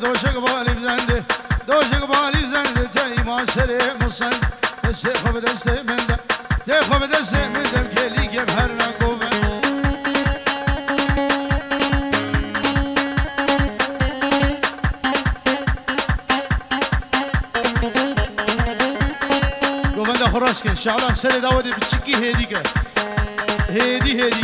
دوشك بالي بزنده دوشك بالي بزنده تي ما سري مصن استخف دستي من ده تخف دستي من ده كلي جبهر نقوفه قوفن ده خراسك شعلان سري داودي بتشكي هديك هدي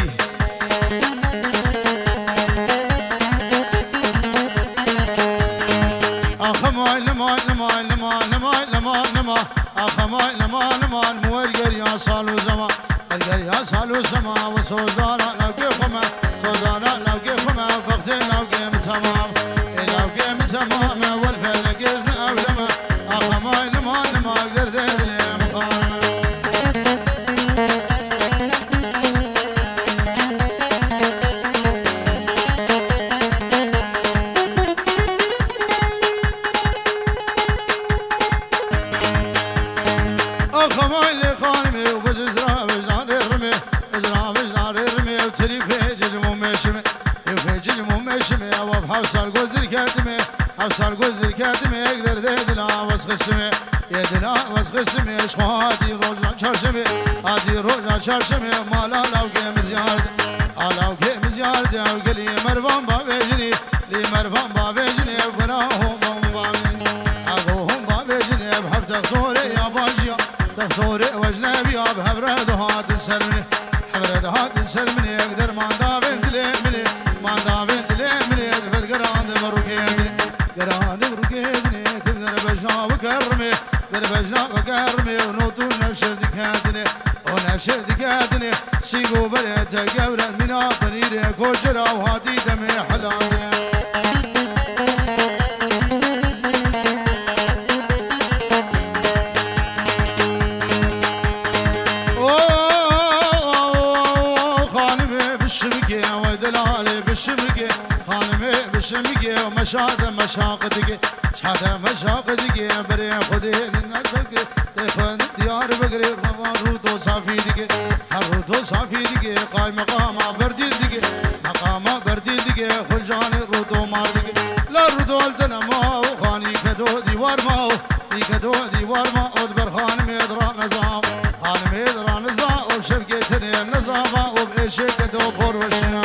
لما المورجر يا صالو زمان الجر يا صالو زمان وصوزارا لو كيفما صوزارا لو كيفما فقتين لو كيم تمام لو كيم تمام والفلك يزنا ولما أخما لما أقدر ذي أوصل جزر كاتمي أقدر ذيدنا واسخسمي يدنا واسخسمي إشخادي روجا شرشمي هادي روجا شرشمي مالا لو كيم زيارد لو كيم زيارد أو قلي مرفان بابيجني لي مرفان بابيجني براهم بابيجني أبوهم بابيجني بحب تخصوري يا باشيا تخصوري وجنبي بحبرد هات السرمني حبرد هات السرمني أقدر ما دافن تليمني ما دافن تليمني أزفت قراند مروكيني قراند مروكيني تبدر بجنا وكرمي تبدر بجنا وكرمي ونوتو نفس دكاتني ونفس دكاتني سيقو بريت قبرا من آخريري كوشرا وهاتي دمي حلاني بشمقي ومشاهدة مشاقتك شهادة مشاقتك بري خدي لنفسك دفن ديار بقري روتو صافيدك روتو صافيدك قايم مقام برديدك مقام برديدك خلجان روتو ماردك لا روتو التنما وخاني كدو ديوار ماو كدو ديوار ما أدبر خان ميدرا نزام خان ميدرا نزام وبشبكتني النزامة وبإيشك دو بوروشنا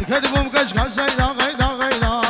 الكذب مكشكش غيدا غيدا غيدا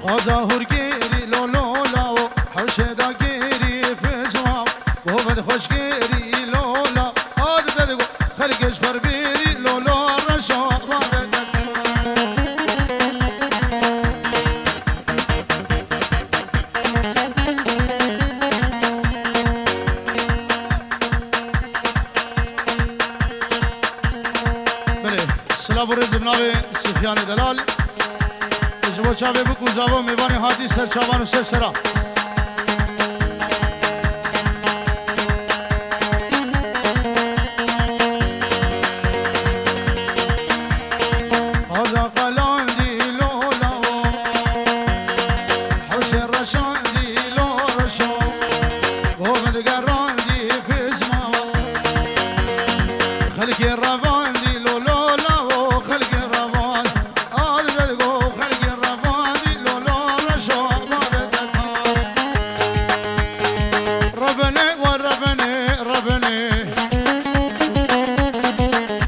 ظهور گیری لولا و حوشدا گیری فزوا و بد خوش گیری لولا عادت دگو خلقش خربیری لولا رشا سلام و رزق ناوی سفیان دلال جبو چاوی بکو زاو میوانی هادی سر چاوان و سر سرا هذا قلان دی لولا حوش رشان دی لو رشو قوم دقران دی فزما خلقي الرفان دي لولا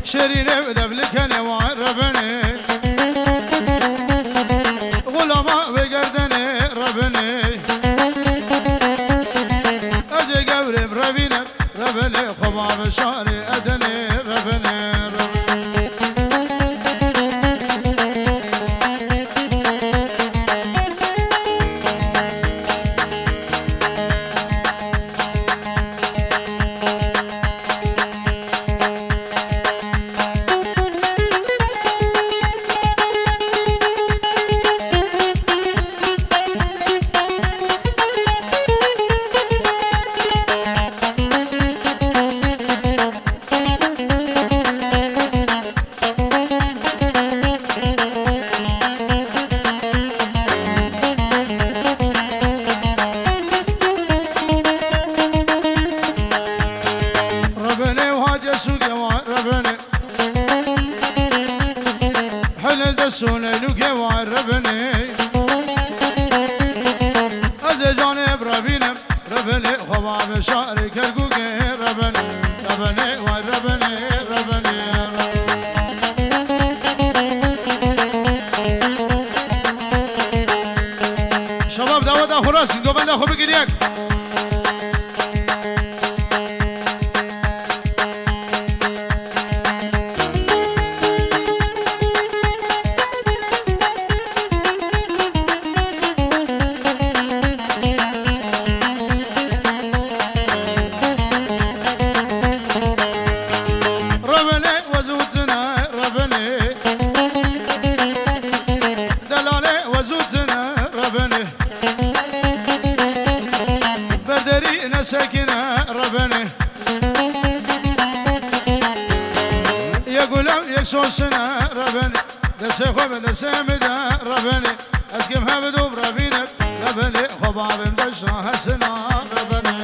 شريني ودبلك انا وعربني غلما بقردني ربني اجي قوري بربينا ربني خباب شاري ادني ربني سوني لوكي وعربني أزجاني بربينم ربني خباب شعري كالقوكي ربني وعربني ربني شباب دعوت أخو راسي قبل أخو بقريك ساكنة ربني يا قلم يكسون سنة ربني دسي خوب دسي مدى ربني اسكمها بدوب ربيني ربني خباب مدشنا هالسنة ربني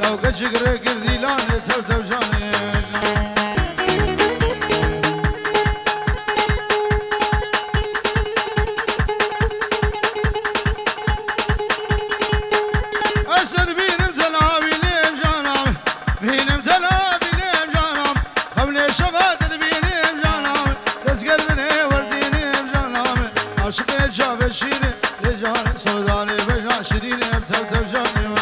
لو كشكر كردي لاني تو جاني أسد بينم تلابي ليم جانام بينم تلابي ليم جانام قبل شفات بينم جانام تسقردني ورديني جانام عشقي جاب الشيري لجاني سوداني بجان شيريني بتو جاني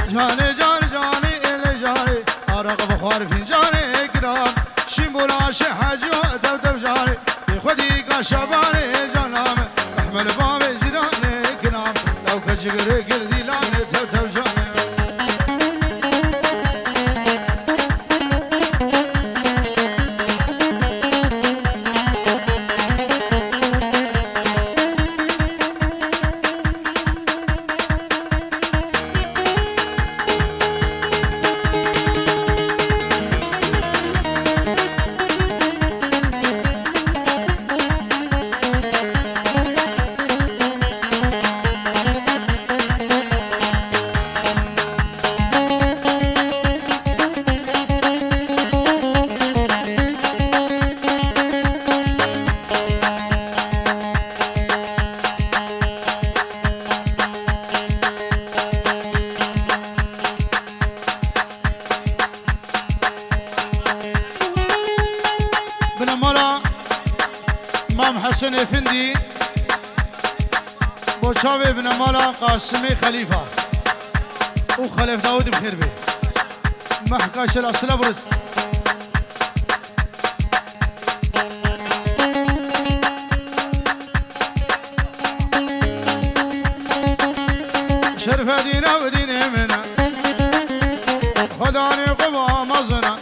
جاني جاني جاني إلي جاني أرق بخار فنجاني كرام شمبولا شحاجي تو جاني بخدي كشباني جانام أحمل بابي جناني كرام لو كشكر قردي لاني تو جاني حسن افندي بوشاوي بن مالا قاسمي خليفة وخليف داود بخير بي محكاش الأصل برز شرف دينا وديني منا خداني قبا مزنا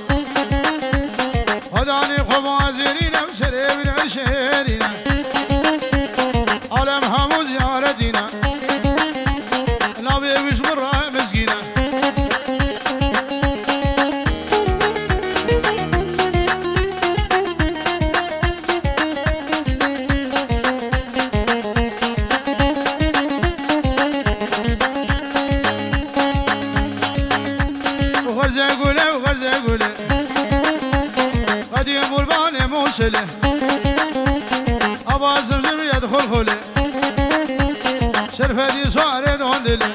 خداني قبا زينينا وشريبنا وشيرينا عالم همو زيارتنا نبي وش مرة مسكينة وغرزة قولي وغرزة قولي قديم والباني موصلي أبا زمزم يدخل خلي شرفة دي صارت هندلي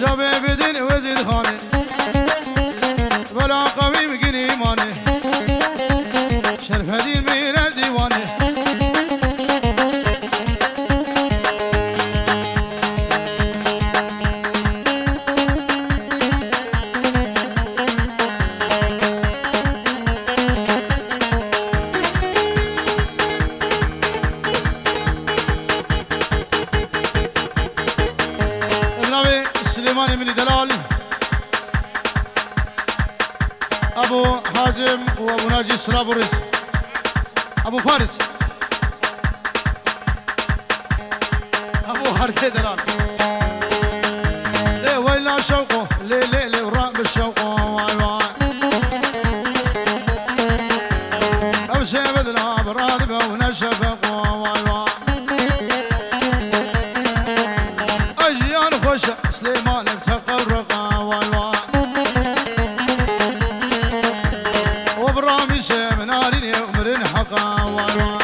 جابي بدين وزيد خاني بلا قوي مقني ماني شرفة دي الميرة ديواني سليمان بن دلال أبو حازم وأبو ناجي سلابوريس أبو فارس أبو حركة دلال ليه ويلا شوقه ليه ليه ليه وراء بالشوق واي واي أبو سيف دلال برادبه ونشفق واي واي أجيال خوشة سليمان بتقرق واي واي وبرامي شيم نارين يومرين حقا واي واي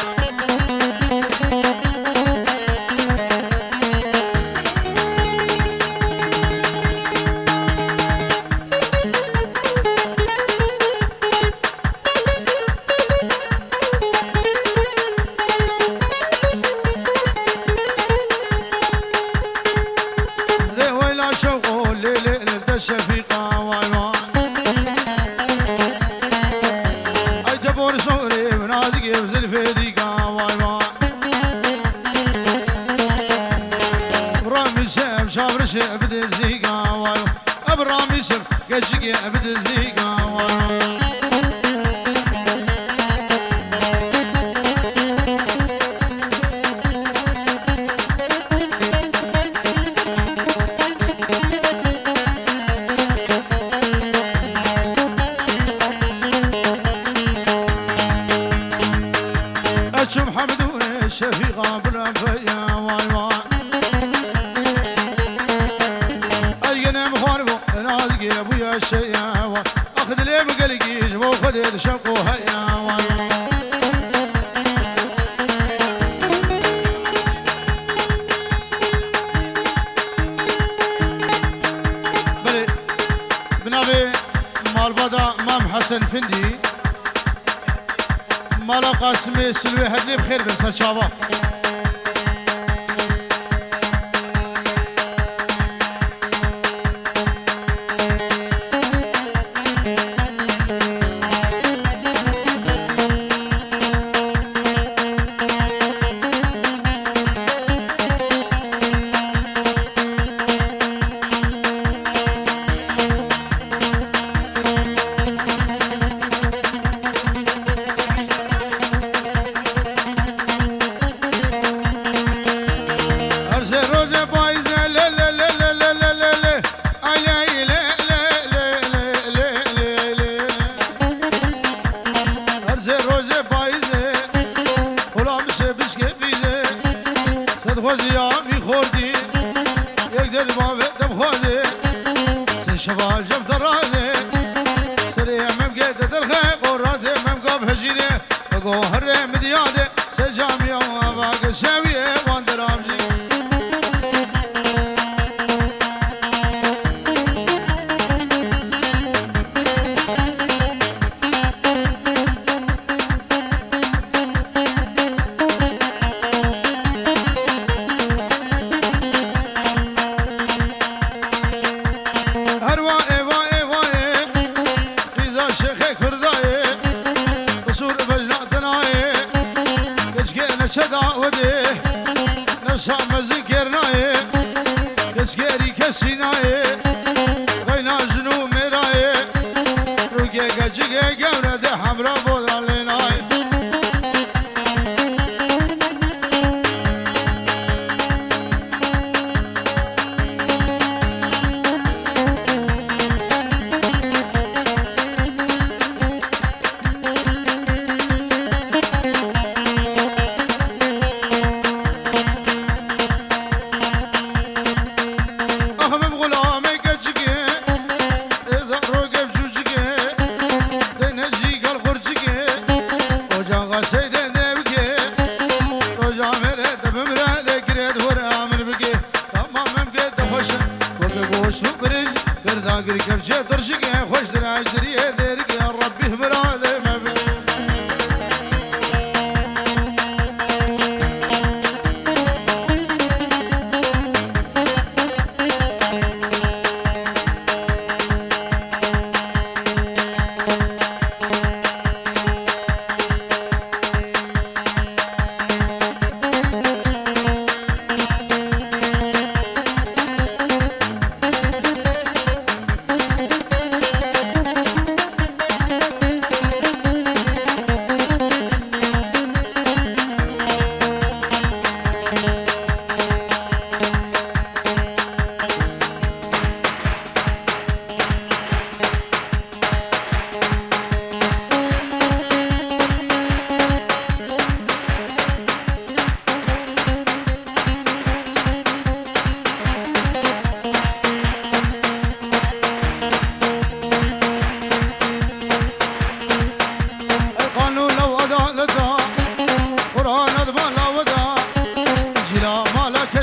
الشفيقة واي واي أي تبور صوري بنادق يبزل في ديقة واي واي برامي سيف شابر شيء بدي الزيقة واي واي أبرامي سيف قشق بدي الزيقة واي واي هيا اخذ لي مقلقيش وخذ شوقه هيا بلي بنابي مال بدر مام حسن فندي مالا قاسمي سلوي هدلي بخير بسر شابا شبال جب درازي سريع مبقيت درخي قراتي مبقى بهجيني وقوهر مديادي سجامي واباق الشاوية واندرامجي شدا ودي نفسا مذكرناي كسكري كسيناي غينا جنو مراي روكي كجيكي قورد حمرا بودرا ليناي خوش دراج دريه درك يا ربي مراد ما بك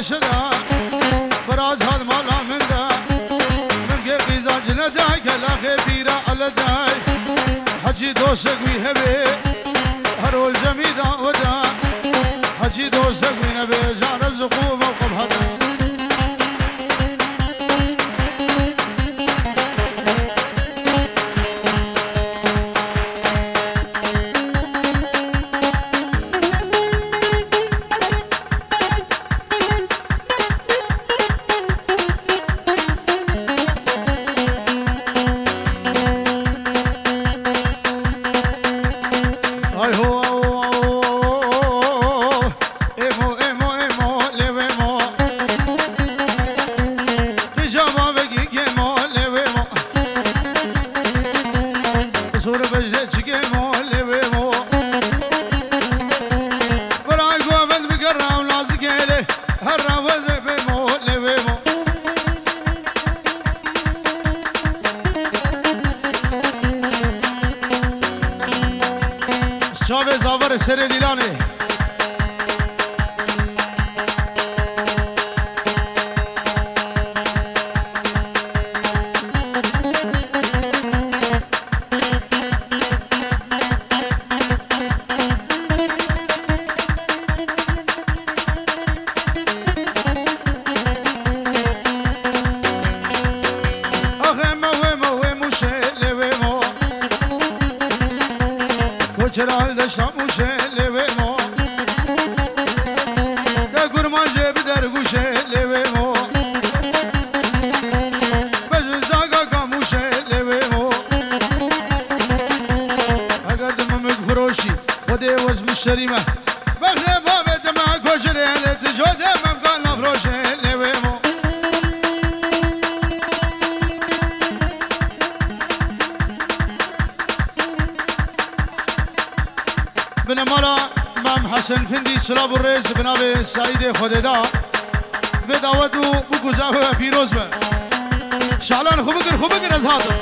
شدا براز هاد مالا من دا من قيزا جنداي كلا خبيرة على داي حجي دوسك ويهبي هرول جميدا ودا حجي دوسك وينبي جارب زقوم وقب هدا چاوه زاور سر دیلانه چرا داشتم موشه لبه ما ده گرمان جب در گوشه لبه ما بجوز داگا کاموشه لبه ما اگر دمم فروشی خودی وز مشتریمه بخده بابت ما کجره لتجاده ممکان نفروشه لبه ما بن مالا مام حسن فندي سلاب الرئيس بنابي سعيد خددا بدعوتو بگذاه پیروز به شعلان خوب بگر از هاتم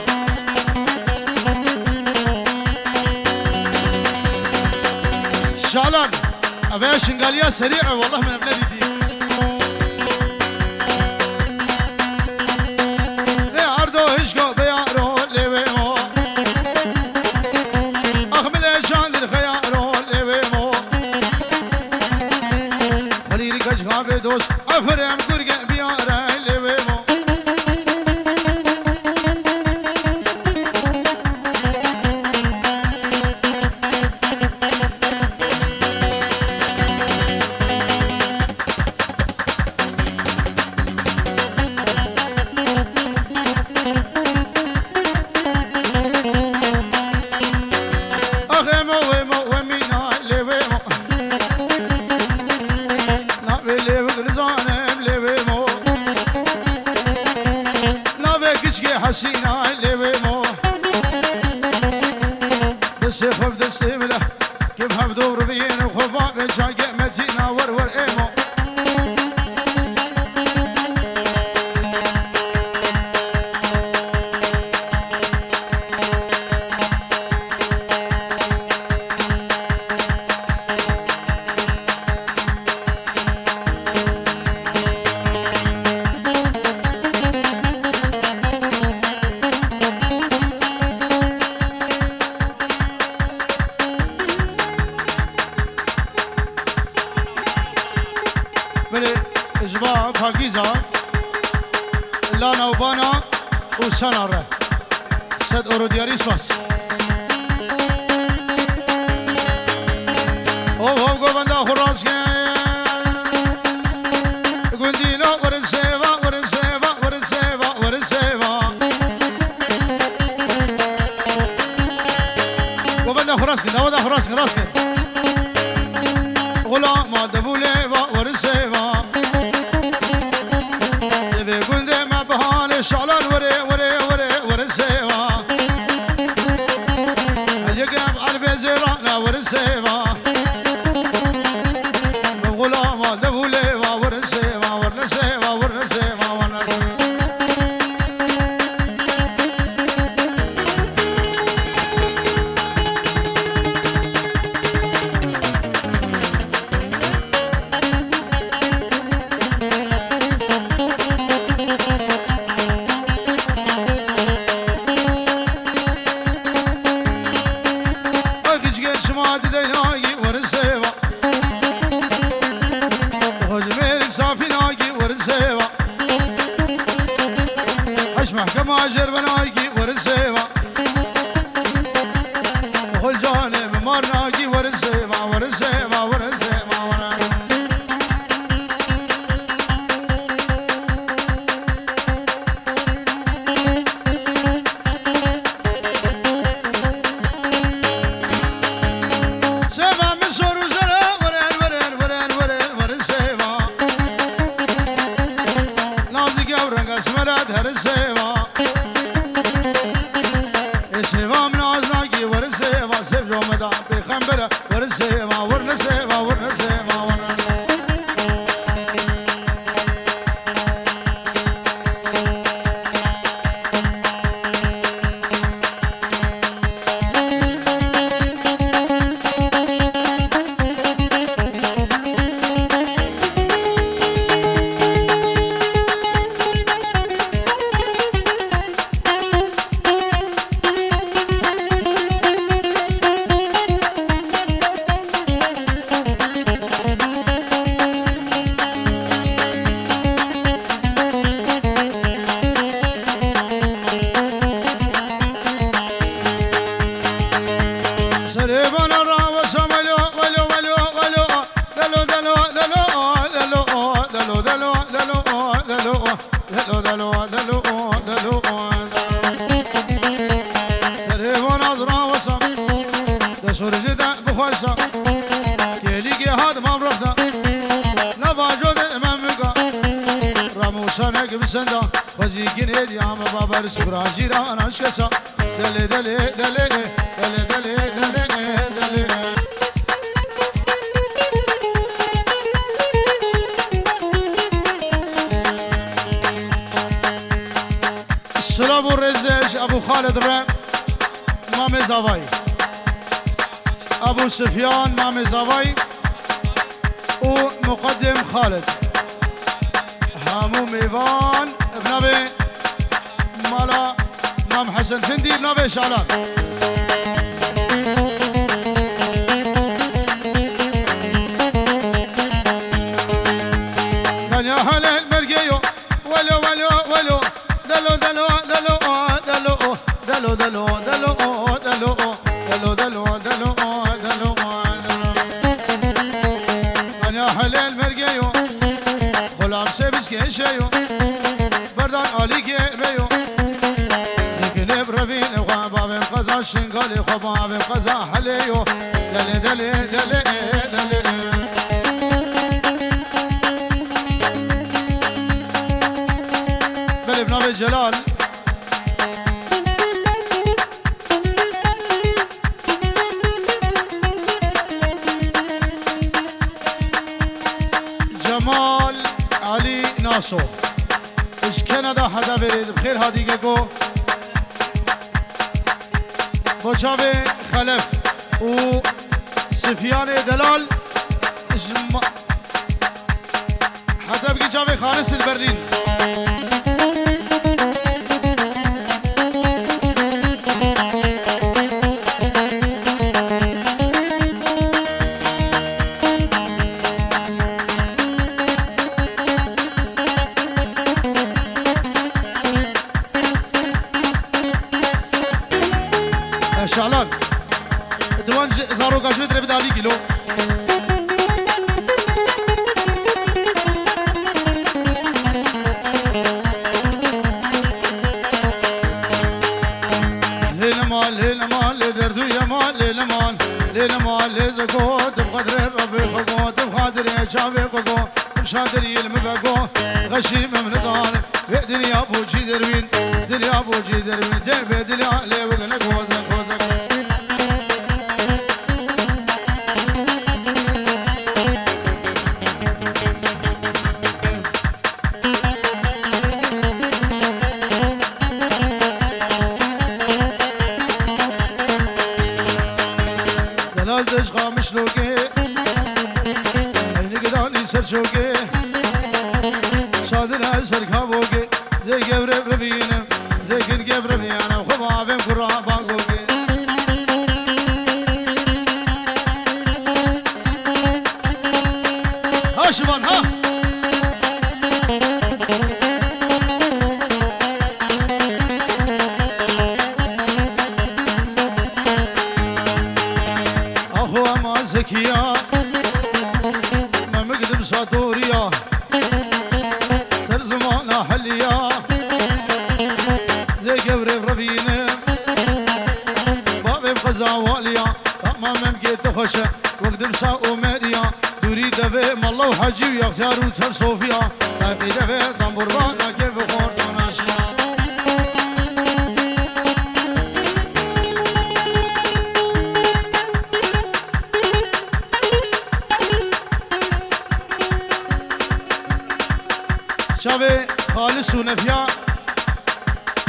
شعلان اوه شنگالیا سریع والله من ابن دیدی نه عردو هشگو بیارو لیوه ما اخمل شان در خیارو به دوست افرم گرگه بیاره لیوه ما آخه مو مینا لیوه ما حسينا اللي مو بس خف دستي مله كيف هبدور بين وخفا بشاقة متينا ورور ايمو اجبا پاکیزا لانا و بانا و سناره 100 اورو دیاری سواس او گوبنده خراس که گندینا ورسیوا گوبنده خراس که داودا خراس که راس که غلام دبوله ورسیوا گنده ما بهانه شعلان ورسیوا اليقام على زرانا ورسيوا غلام دبوليوا ورسيوا محكمة جربناكي ورسيوا وخل جانب مارناكي ورسيوا سريبان الراوس ولو ولو ولو ولو دلو دلو دلو دلو دلو دلو دلو دلو دلو دلو دلو دلو سريبان الراوس دسور جدا بخوسا كيلي هاد ما برفتا نباجود امامك راموسانك بسندا وزيكين هدي عم بابر سبراجيرا انا اشكسا دلي دلي دلي دلي دلي دلي دلي السلام الرزاج ابو خالد رام مامي زافاي ابو سفيان مامي زافاي ومقدم خالد هامو ميفان بنبي مالا مام حسن فندي بنبي شعلان كان يا هلا المرقيو ولو ولو ولو دلو دلو دلو دلو دلو دلو دلو دلو دلو دلو دلو دلو كان يا هلا المرقيو غلام سبس كيشيو بردان عليك بيو نقلب رفين وباب قزا شنقالي وباب قزا حليو دلي دلي دلي دلي بل ابن ابي جلال جمال علي ناسو ايش كندا حدا بريد بخير هادي جو بوشابي خلف و سفيان دلال حدا بقي جابي خالص البرلين شعلان دوان زارو قاش بدري بدالي كيلو ليل مال دردو يا مال ليل مال زكوت بقدر ربي خقوت بقدر يا شافي خقوت بشادري المبقو غشيم من زان دنيا بوجي دربين دنيا بوجي دربين جيب دنيا لي وقلك وزن وزن دلال دشقا مشلوكي عيني قداني سرشوكي شادنا سركابوكي زي قبر برفينا زي كن قبر فينا وخبابين كراباكوكي ها شبان ها اخو ما زكيا ما مقدم ساتوريا سر زمانه حليا زي قبر برفينا بابي بقزا واليا ما ممكن تخش وقدم ساو مريا دوري دفي مالله وحجي ويختار وتر صوفيا باقي دفي دمبربان كيف خوردوناشيا شابي خالص ونفيا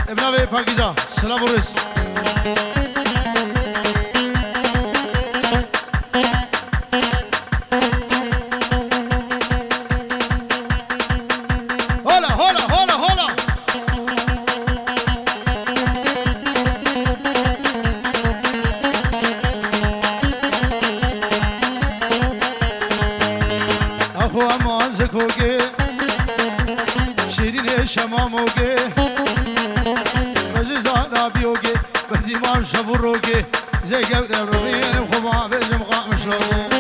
ابن ابي باكيزا سلام ورس هولا هولا هولا هولا اخو امان زكوكي شيرين شماموكي مجد رابيوكي بدي مام شبروكي زي قبل ربين وخبا بجم قامش لوطي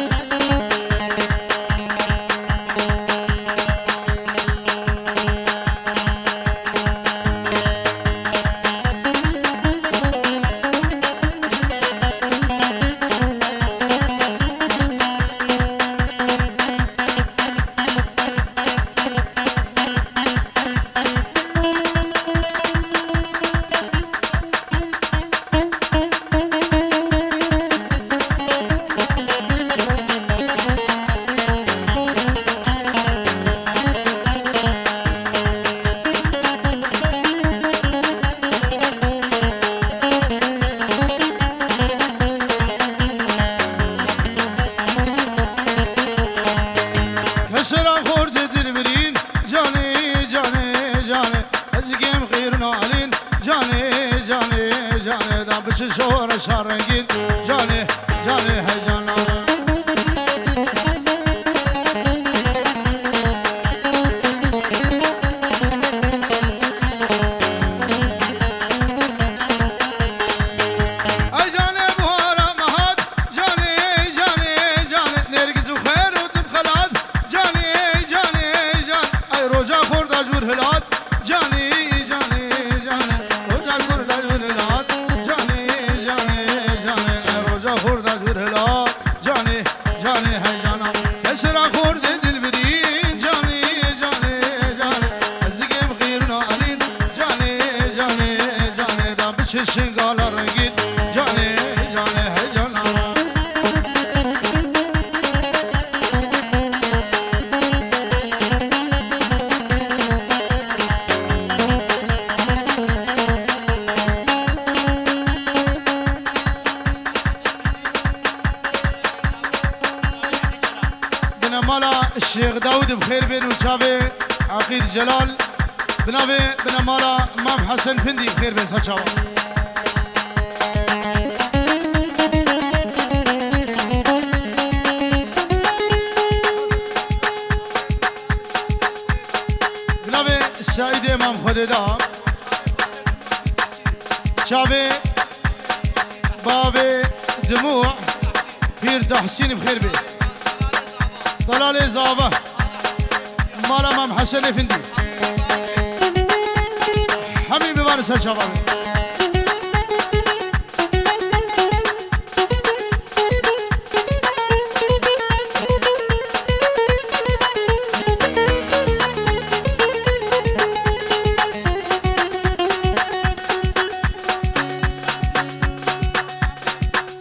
شور شارنگین جانه جانه هیجانا ای جانه بهارا مهاد جانه جانه جانه نرگز و خیر و تب خلاد جانه جانه جانه ای روزا خورد اجور هلاد جانه جانه جانه روزا خورد اجور هلاد جاني جاني هيجانا كسر خورد دلبرين جاني جاني جاني الزقيم غيرنا علين جاني جاني جاني دام بششين قال رنقين جاني جاني هيجانا مالا الشيخ داود بخير بين وشافي عقيد جلال بنافي بنا مالا امام حسن فندي بخير بين ساتشاوا بنافي السعيد امام خديدا شافي بابي دموع بير تحسين بخير بين طلال زابه مال امام حسن افندي حبيبي بارس الشباب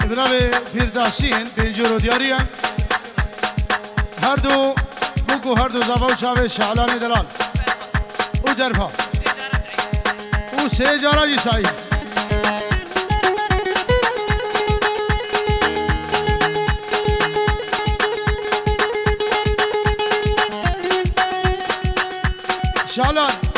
ابراهيم فرداسين بنجورو دياريا هر دو بوكو هر دو زبا و چاوه شعلان دلال او جرفا او سه جارا جی سایی شعلان